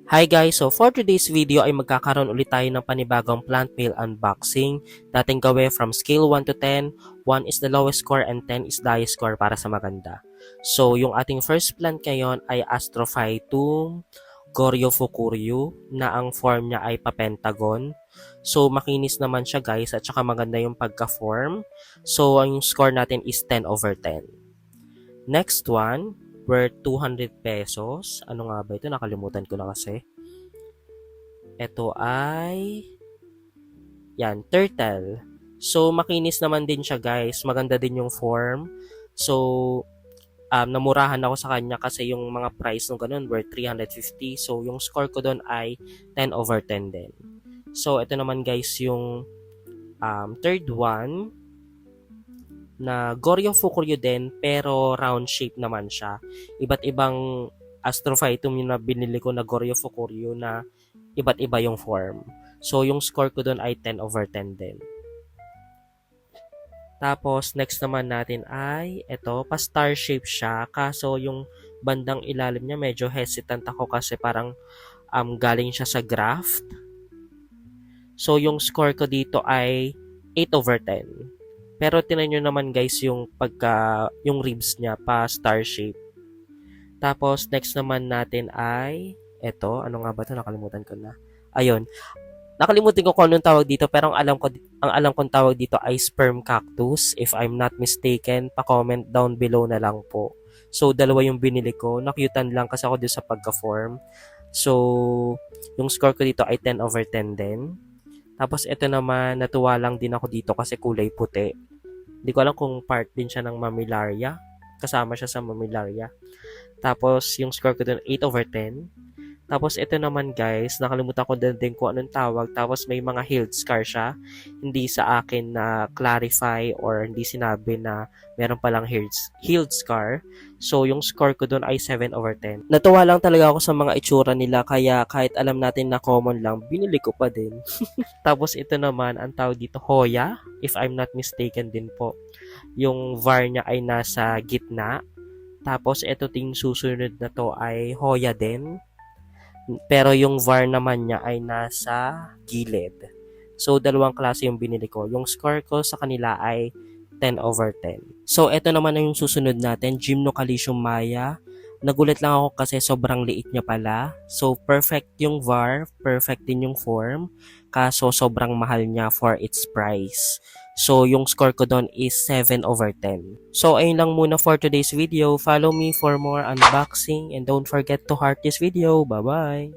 Hi guys! So for today's video ay magkakaroon ulit tayo ng panibagong plant mail unboxing. Dating gawin from scale 1 to 10, 1 is the lowest score and 10 is the highest score para sa maganda. So yung ating first plant ngayon ay Astrophytum Goryofukuryu na ang form niya ay papentagon. So makinis naman siya guys at saka maganda yung pagka-form. So ang score natin is 10 over 10. Next one, worth 200 pesos. Ano nga ba ito? Nakalimutan ko na kasi. Ito ay, yan, turtle. So, makinis naman din siya guys. Maganda din yung form. So, namurahan ako sa kanya kasi yung mga price nung ganun were 350. So, yung score ko doon ay 10 over 10 din. So, ito naman guys yung third one na Goryofukuryu din pero round shape naman siya. Iba't ibang Astrophytum yung na binili ko na Goryofukuryu na iba't iba yung form. So yung score ko doon ay 10 over 10 din. Tapos next naman natin ay ito, pa star shape siya kaso yung bandang ilalim niya medyo hesitant ako kasi parang galing siya sa graft. So yung score ko dito ay 8 over 10. Pero tinan nyo naman guys yung yung ribs niya pa star shape. Tapos next naman natin ay eto, ano nga ba 'to? Nakalimutan ko na. Ayun. Nakalimutan ko kung anong tawag dito pero ang alam kong tawag dito ay sperm cactus. If I'm not mistaken, pa-comment down below na lang po. So dalawa yung binili ko. Nakyutan lang kasi ako dito sa pagka-form. So yung score ko dito ay 10 over 10 din. Tapos ito naman, natuwa lang din ako dito kasi kulay puti. Hindi ko alam kung part din siya ng Mammillaria. Kasama siya sa Mammillaria. Tapos, yung score ko dun, 8 over 10. Tapos, ito naman guys, nakalimutan ko din kung anong tawag. Tapos, may mga healed scar siya. Hindi sa akin na clarify or hindi sinabi na meron palang healed scar. So, yung score ko dun ay 7 over 10. Natuwa lang talaga ako sa mga itsura nila. Kaya, kahit alam natin na common lang, binili ko pa din. Tapos, ito naman, ang tawag dito, Hoya. If I'm not mistaken din po. Yung var niya ay nasa gitna. Tapos, ito ting susunod na to ay Hoya din. Pero yung var naman niya ay nasa gilid. So, dalawang klase yung binili ko. Yung score ko sa kanila ay 10 over 10. So, ito naman na yung susunod natin, Gymnocalcium maya. Nagulat lang ako kasi sobrang liit niya pala. So, perfect yung var, perfect din yung form. Kaso, sobrang mahal niya for its price. So, yung score ko doon is 7 over 10. So, ayun lang muna for today's video. Follow me for more unboxing and don't forget to heart this video. Bye-bye!